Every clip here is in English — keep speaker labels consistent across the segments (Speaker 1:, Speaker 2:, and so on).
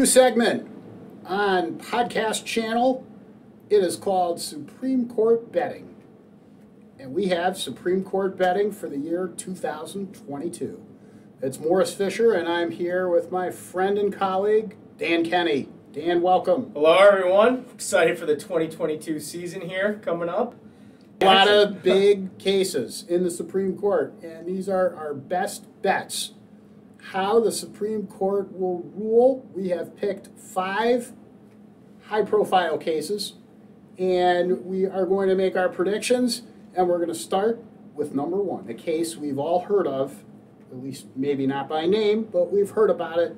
Speaker 1: New segment on podcast channel. It is called Supreme Court Betting. And we have Supreme Court betting for the year 2022. It's Morris Fischer, and I'm here with my friend and colleague, Dan Kenny. Dan, welcome.
Speaker 2: Hello, everyone. Excited for the 2022 season here coming up.
Speaker 1: A lot of big cases in the Supreme Court, and these are our best bets. How the Supreme Court will rule. We have picked 5 high-profile cases, and we are going to make our predictions, and we're going to start with number 1, a case we've all heard of, at least maybe not by name, but we've heard about it.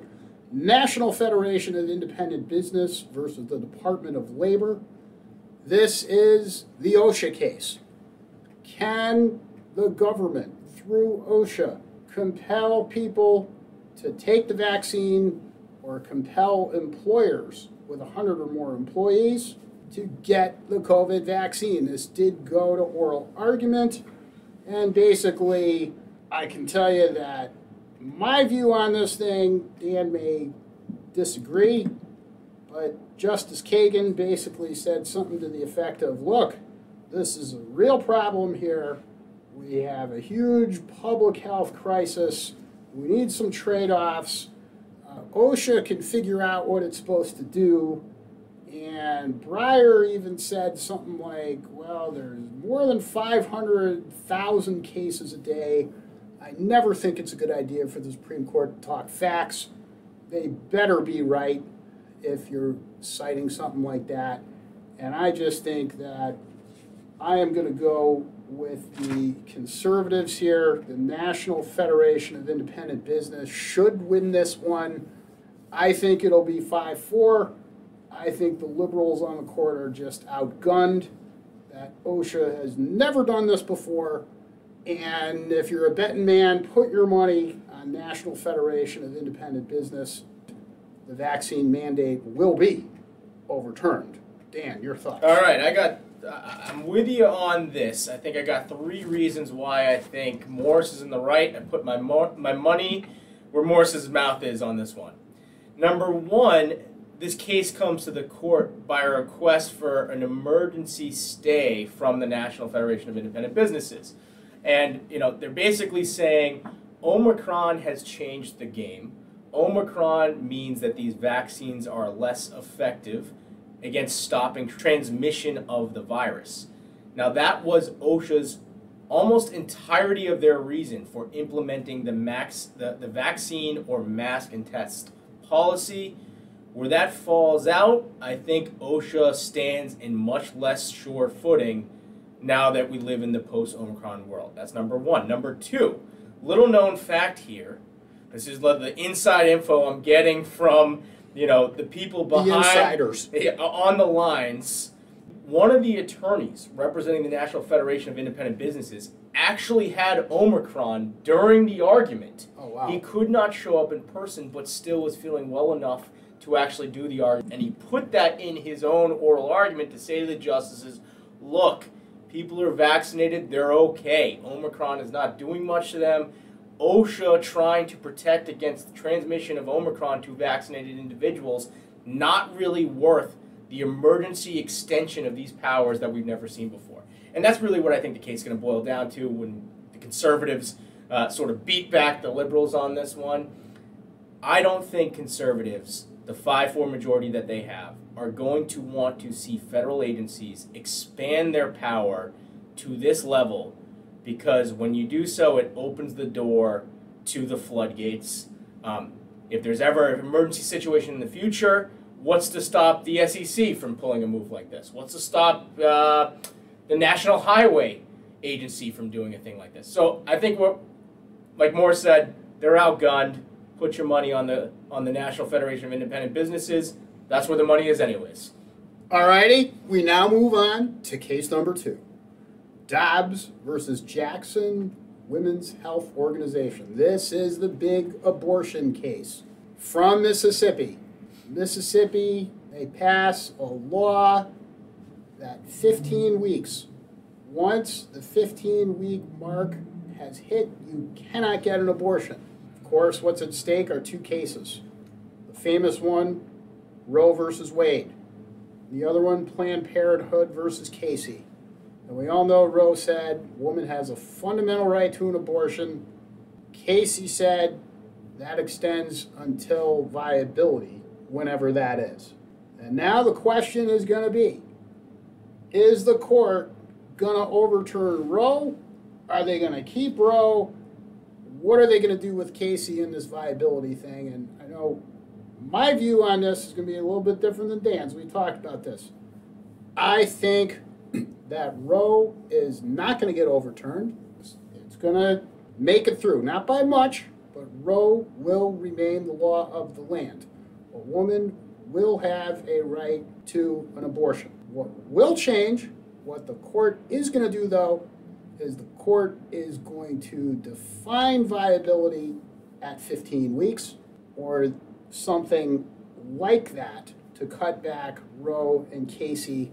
Speaker 1: National Federation of Independent Business versus the Department of Labor. This is the OSHA case. Can the government, through OSHA, compel people to take the vaccine or compel employers with 100 or more employees to get the COVID vaccine? This did go to oral argument, and basically I can tell you that my view on this thing, Dan may disagree, but Justice Kagan basically said something to the effect of, look, this is a real problem here. We have a huge public health crisis. We need some trade-offs. OSHA can figure out what it's supposed to do. And Breyer even said something like, well, there's more than 500,000 cases a day. I never think it's a good idea for the Supreme Court to talk facts. They better be right if you're citing something like that. And I just think that I am going to go with the conservatives here. The National Federation of Independent Business should win this one. I think it'll be 5-4. I think the liberals on the court are just outgunned. That OSHA has never done this before. And if you're a betting man, put your money on National Federation of Independent Business. The vaccine mandate will be overturned. Dan, your thoughts?
Speaker 2: All right, I'm with you on this. I think I got 3 reasons why I think Morris is in the right. I put my money where Morris's mouth is on this one. Number 1, this case comes to the court by a request for an emergency stay from the National Federation of Independent Businesses. And, they're basically saying Omicron has changed the game. Omicron means that these vaccines are less effective against stopping transmission of the virus. Now, that was OSHA's almost entirety of their reason for implementing the vaccine or mask and test policy. Where that falls out, I think OSHA stands in much less sure footing now that we live in the post-Omicron world. That's number 1. Number 2, little known fact here. This is the inside info I'm getting from, the people behind,
Speaker 1: the insiders
Speaker 2: on the lines. One of the attorneys representing the National Federation of Independent Businesses actually had Omicron during the argument.
Speaker 1: Oh, wow.
Speaker 2: He could not show up in person, but still was feeling well enough to actually do the argument. And he put that in his own oral argument to say to the justices, look, people are vaccinated, they're okay. Omicron is not doing much to them. OSHA trying to protect against the transmission of Omicron to vaccinated individuals, not really worth the emergency extension of these powers that we've never seen before. And that's really what I think the case is going to boil down to when the conservatives sort of beat back the liberals on this one. I don't think conservatives, the 5-4 majority that they have, are going to want to see federal agencies expand their power to this level, because when you do so, it opens the door to the floodgates. If there's ever an emergency situation in the future, what's to stop the SEC from pulling a move like this? What's to stop the National Highway Agency from doing a thing like this? So I think like Moore said, they're outgunned. Put your money on the National Federation of Independent Businesses. That's where the money is anyways.
Speaker 1: All righty, we now move on to case number 2. Dobbs versus Jackson Women's Health Organization. This is the big abortion case from Mississippi. Mississippi, they pass a law that 15 weeks, once the 15-week mark has hit, you cannot get an abortion. Of course, what's at stake are 2 cases. The famous one Roe versus Wade. The other one, Planned Parenthood versus Casey. And we all know Roe said woman has a fundamental right to an abortion. Casey said that extends until viability, whenever that is. And now the question is going to be, is the court going to overturn Roe? Are they going to keep Roe? What are they going to do with Casey in this viability thing? And I know my view on this is going to be a little bit different than Dan's. We talked about this. I think that Roe is not going to get overturned. It's going to make it through, not by much, but Roe will remain the law of the land. A woman will have a right to an abortion. What will change, what the court is going to do, though, is the court is going to define viability at 15 weeks or something like that to cut back Roe and Casey.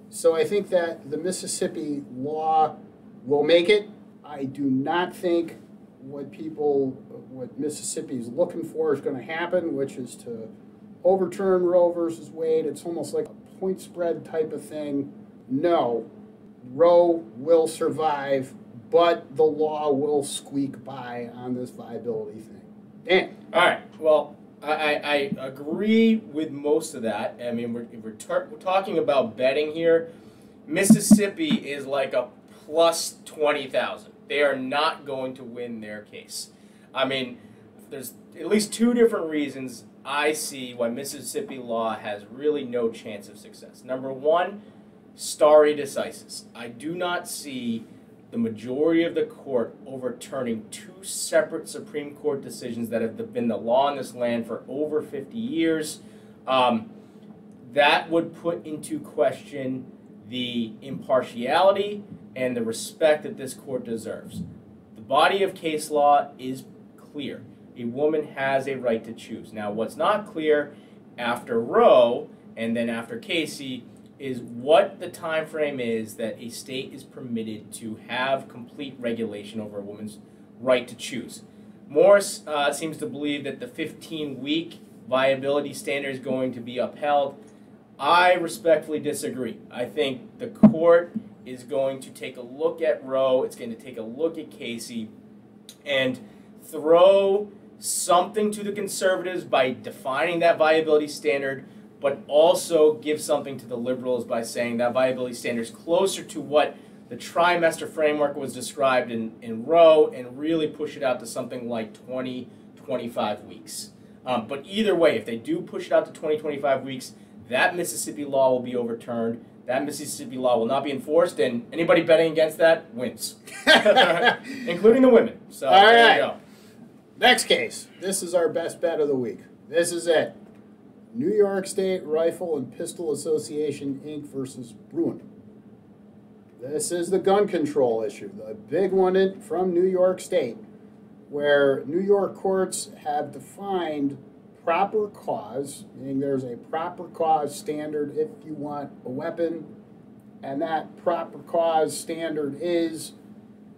Speaker 1: So I think that the Mississippi law will make it. I do not think what Mississippi is looking for is going to happen, which is to overturn Roe versus Wade. It's almost like a point spread type of thing. No, Roe will survive, but the law will squeak by on this viability thing. Dan.
Speaker 2: All right. Well, I agree with most of that. I mean, we're talking about betting here. Mississippi is like a plus 20,000. They are not going to win their case. I mean, there's at least two different reasons I see why Mississippi law has really no chance of success. Number one, stare decisis. I do not see the majority of the court overturning two separate Supreme Court decisions that have been the law in this land for over 50 years. That would put into question the impartiality and the respect that this court deserves. The body of case law is clear. A woman has a right to choose. Now, what's not clear after Roe and then after Casey is what the time frame is that a state is permitted to have complete regulation over a woman's right to choose. Morris seems to believe that the 15-week viability standard is going to be upheld. I respectfully disagree. I think the court is going to take a look at Roe, it's going to take a look at Casey, and throw something to the conservatives by defining that viability standard, but also give something to the liberals by saying that viability standard is closer to what the trimester framework was described in Roe, and really push it out to something like 20, 25 weeks. But either way, if they do push it out to 20, 25 weeks, that Mississippi law will be overturned. That Mississippi law will not be enforced, and anybody betting against that wins, including the women. So
Speaker 1: all
Speaker 2: there
Speaker 1: right.
Speaker 2: you go.
Speaker 1: Next case. This is our best bet of the week. This is it. New York State Rifle and Pistol Association, Inc. versus Bruen. This is the gun control issue, the big one from New York State, where New York courts have defined proper cause, meaning there's a proper cause standard if you want a weapon, and that proper cause standard is,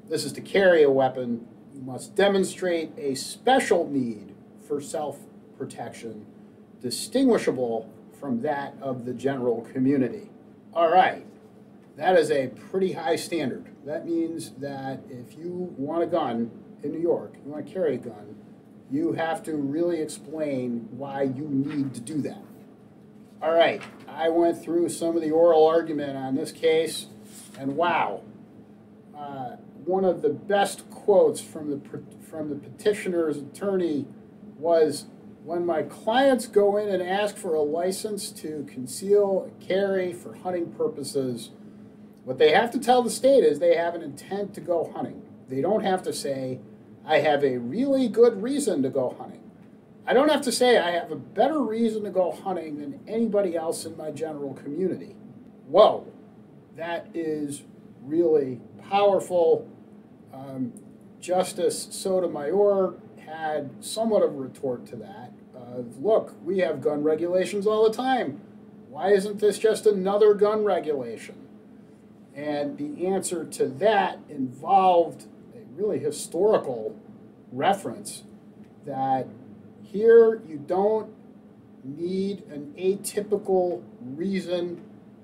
Speaker 1: this is to carry a weapon, you must demonstrate a special need for self-protection, distinguishable from that of the general community. All right, that is a pretty high standard. That means that if you want a gun in New York, you want to carry a gun, you have to really explain why you need to do that. All right, I went through some of the oral argument on this case, and wow, one of the best quotes from the petitioner's attorney was, when my clients go in and ask for a license to conceal and carry for hunting purposes, what they have to tell the state is they have an intent to go hunting. They don't have to say, I have a really good reason to go hunting. I don't have to say I have a better reason to go hunting than anybody else in my general community. Whoa, that is really powerful. Justice Sotomayor had somewhat of a retort to that. Look, we have gun regulations all the time. Why isn't this just another gun regulation? And the answer to that involved a really historical reference that here you don't need an atypical reason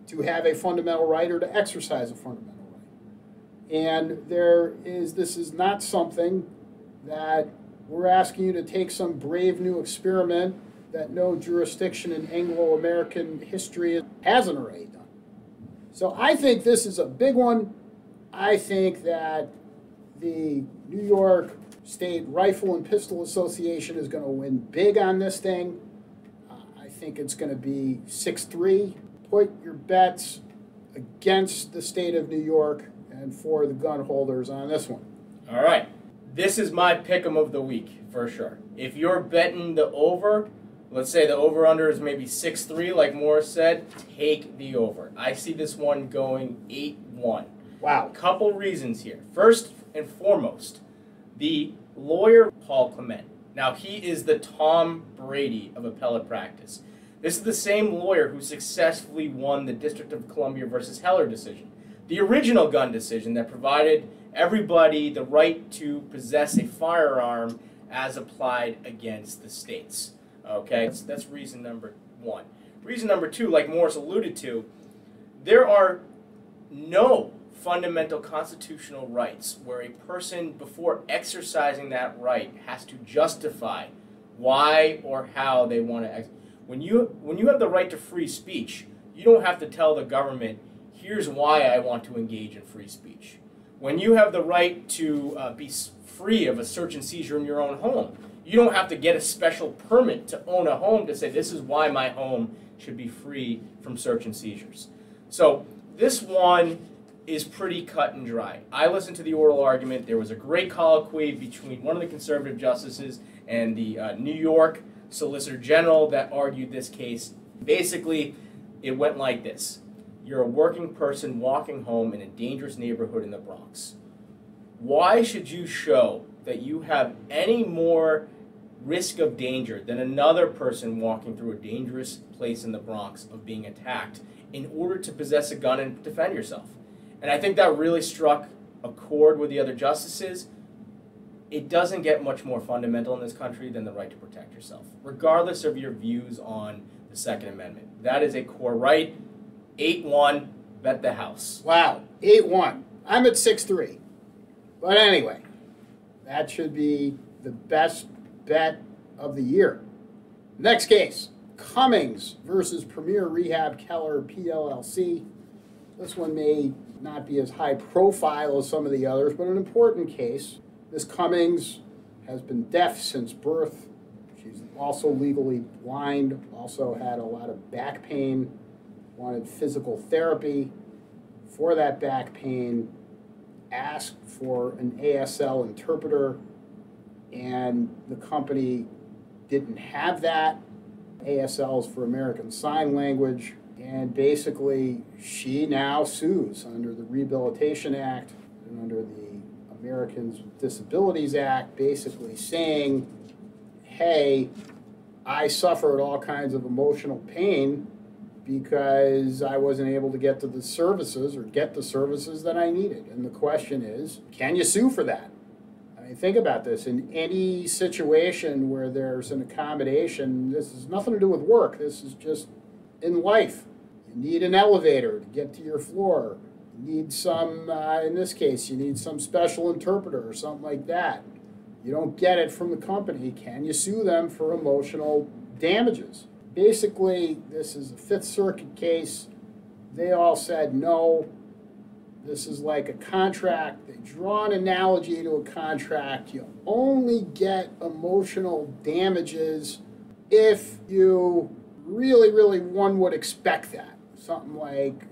Speaker 1: to have a fundamental right or to exercise a fundamental right. And this is not something that we're asking you to take some brave new experiment that no jurisdiction in Anglo-American history hasn't already done. So I think this is a big one. I think that the New York State Rifle and Pistol Association is going to win big on this thing. I think it's going to be 6-3. Put your bets against the state of New York and for the gun holders on this one.
Speaker 2: All right. This is my pick'em of the week, for sure. If you're betting the over, let's say the over-under is maybe 6-3, like Morris said, take the over. I see this one going 8-1.
Speaker 1: Wow.
Speaker 2: Couple reasons here. First and foremost, the lawyer, Paul Clement. Now, he is the Tom Brady of appellate practice. This is the same lawyer who successfully won the District of Columbia versus Heller decision, the original gun decision that provided everybody the right to possess a firearm as applied against the states. Okay, that's reason number one. Reason number two, like Morris alluded to, there are no fundamental constitutional rights where a person, before exercising that right, has to justify why or how they want to. When you have the right to free speech, you don't have to tell the government, here's why I want to engage in free speech. When you have the right to be free of a search and seizure in your own home, you don't have to get a special permit to own a home to say this is why my home should be free from search and seizures. So this one is pretty cut and dry. I listened to the oral argument. There was a great colloquy between one of the conservative justices and the New York Solicitor General that argued this case. Basically, it went like this. You're a working person walking home in a dangerous neighborhood in the Bronx. Why should you show that you have any more risk of danger than another person walking through a dangerous place in the Bronx of being attacked in order to possess a gun and defend yourself? And I think that really struck a chord with the other justices. It doesn't get much more fundamental in this country than the right to protect yourself, regardless of your views on the Second Amendment. That is a core right. 8-1, bet the house.
Speaker 1: Wow, 8-1. I'm at 6-3. But anyway, that should be the best bet of the year. Next case, Cummings versus Premier Rehab Keller P.L.L.C. This one may not be as high profile as some of the others, but an important case. This Cummings has been deaf since birth. She's also legally blind, also had a lot of back pain, wanted physical therapy for that back pain, asked for an ASL interpreter, and the company didn't have that. ASL is for American Sign Language, and basically she now sues under the Rehabilitation Act and under the Americans with Disabilities Act, basically saying, hey, I suffered all kinds of emotional pain because I wasn't able to get to the services or get the services that I needed. And the question is, can you sue for that? I mean, think about this. In any situation where there's an accommodation, this has nothing to do with work. This is just in life. You need an elevator to get to your floor. You need some, in this case, you need some special interpreter or something like that. You don't get it from the company. Can you sue them for emotional damages? Basically, this is a Fifth Circuit case. They all said no. This is like a contract. They draw an analogy to a contract. You only get emotional damages if you really, one would expect that. Something like,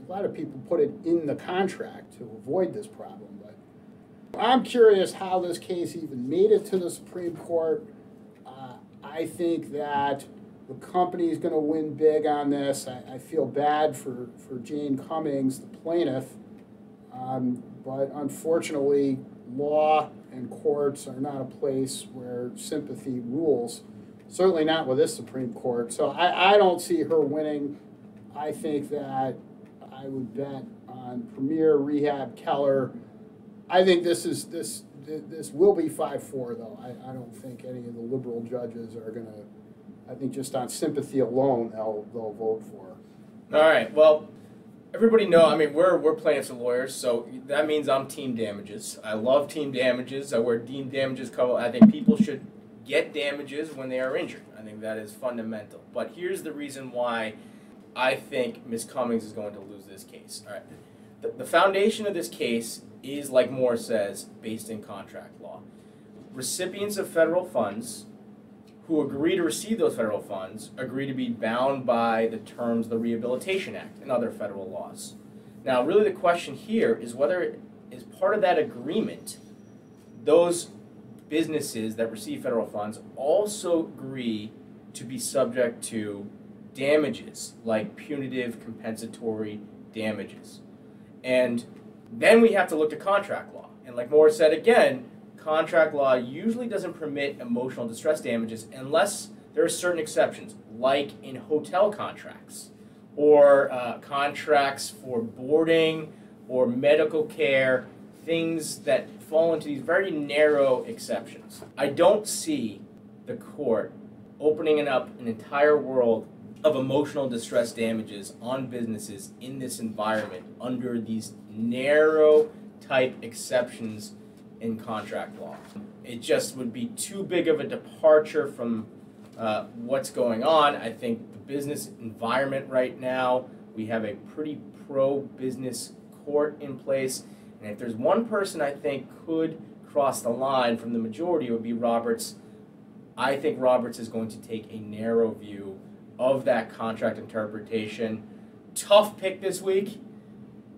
Speaker 1: a lot of people put it in the contract to avoid this problem. But I'm curious how this case even made it to the Supreme Court. I think that the company is going to win big on this. I feel bad for Jane Cummings, the plaintiff, but unfortunately, law and courts are not a place where sympathy rules, certainly not with this Supreme Court. So I don't see her winning. I think that I would bet on Premier Rehab Keller. I think this will be 5-4, though. I don't think any of the liberal judges are going to I think just on sympathy alone, they'll vote for.
Speaker 2: All right. Well, everybody know. I mean, we're plaintiffs and lawyers, so that means I'm team damages. I love team damages. I wear team damages cover. I think people should get damages when they are injured. I think that is fundamental. But here's the reason why I think Ms. Cummings is going to lose this case. All right. The foundation of this case is, like Moore says, based in contract law. Recipients of federal funds who agree to receive those federal funds agree to be bound by the terms of the Rehabilitation Act and other federal laws. Now, really the question here is whether, as part of that agreement, those businesses that receive federal funds also agree to be subject to damages, like punitive compensatory damages. And then we have to look to contract law. And like Moore said again, contract law usually doesn't permit emotional distress damages unless there are certain exceptions, like in hotel contracts or contracts for boarding or medical care, things that fall into these very narrow exceptions. I don't see the court opening up an entire world of emotional distress damages on businesses in this environment under these narrow type exceptions in contract law. It just would be too big of a departure from what's going on. I think the business environment right now, we have a pretty pro-business court in place, and if there's one person I think could cross the line from the majority, it would be Roberts. I think Roberts is going to take a narrow view of that contract interpretation. Tough pick this week,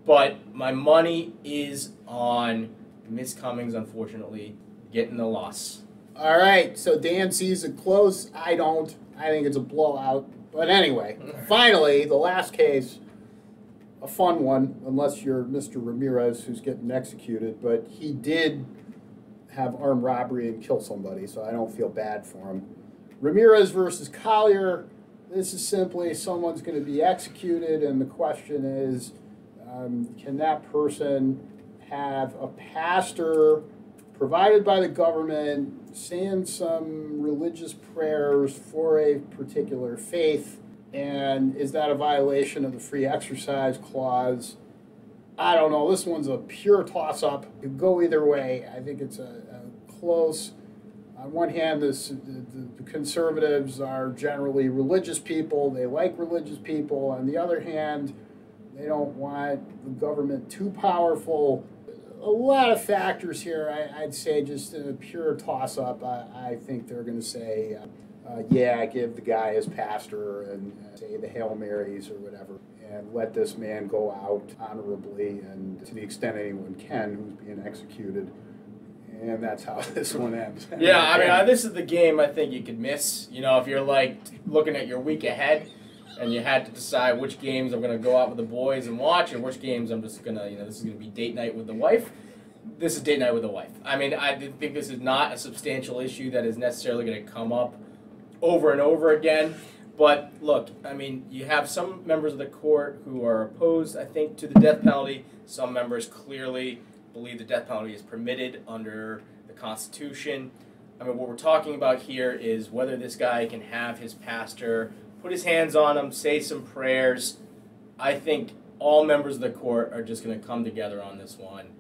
Speaker 2: but my money is on Ms. Cummings, unfortunately, getting the loss.
Speaker 1: All right, so Dan sees it close. I don't. I think it's a blowout. But anyway, finally, the last case, a fun one, unless you're Mr. Ramirez who's getting executed, but he did have armed robbery and kill somebody, so I don't feel bad for him. Ramirez versus Collier, this is simply someone's going to be executed, and the question is, can that person have a pastor provided by the government saying some religious prayers for a particular faith, and is that a violation of the free exercise clause? I don't know. This one's a pure toss-up. It could go either way. I think it's a close. On one hand, the conservatives are generally religious people. They like religious people. On the other hand, they don't want the government too powerful. A lot of factors here. I'd say just in a pure toss-up, I think they're going to say, yeah, give the guy his pastor and say the Hail Marys or whatever, and let this man go out honorably and to the extent anyone can who's being executed. And that's how this one ends.
Speaker 2: Yeah, I mean, this is the game I think you could miss. You know, if you're like looking at your week ahead and you had to decide which games I'm going to go out with the boys and watch and which games I'm just going to, this is going to be date night with the wife. This is date night with the wife. I mean, I think this is not a substantial issue that is necessarily going to come up over and over again. But look, I mean, you have some members of the court who are opposed, I think, to the death penalty. Some members clearly believe the death penalty is permitted under the Constitution. I mean, what we're talking about here is whether this guy can have his pastor put his hands on him, say some prayers. I think all members of the court are just going to come together on this one.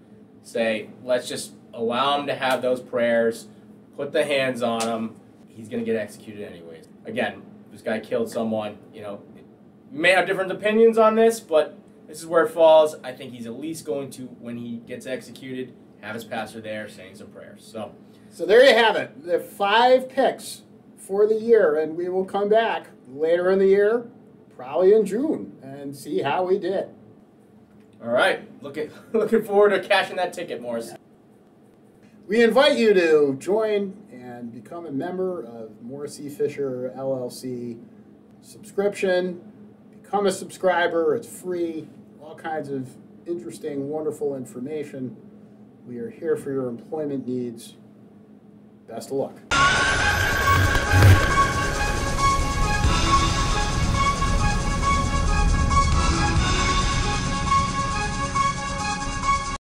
Speaker 2: Say, let's just allow him to have those prayers, put the hands on him. He's going to get executed anyways. Again, this guy killed someone. You may have different opinions on this, but this is where it falls. I think he's at least going to, when he gets executed, have his pastor there saying some prayers. So
Speaker 1: there you have it. The 5 picks for the year, and we will come back later in the year, probably in June, and see how we did.
Speaker 2: All right. Looking forward to cashing that ticket, Morris.
Speaker 1: We invite you to join and become a member of Morrissey Fischer LLC subscription. Become a subscriber. It's free. All kinds of interesting, wonderful information. We are here for your employment needs. Best of luck.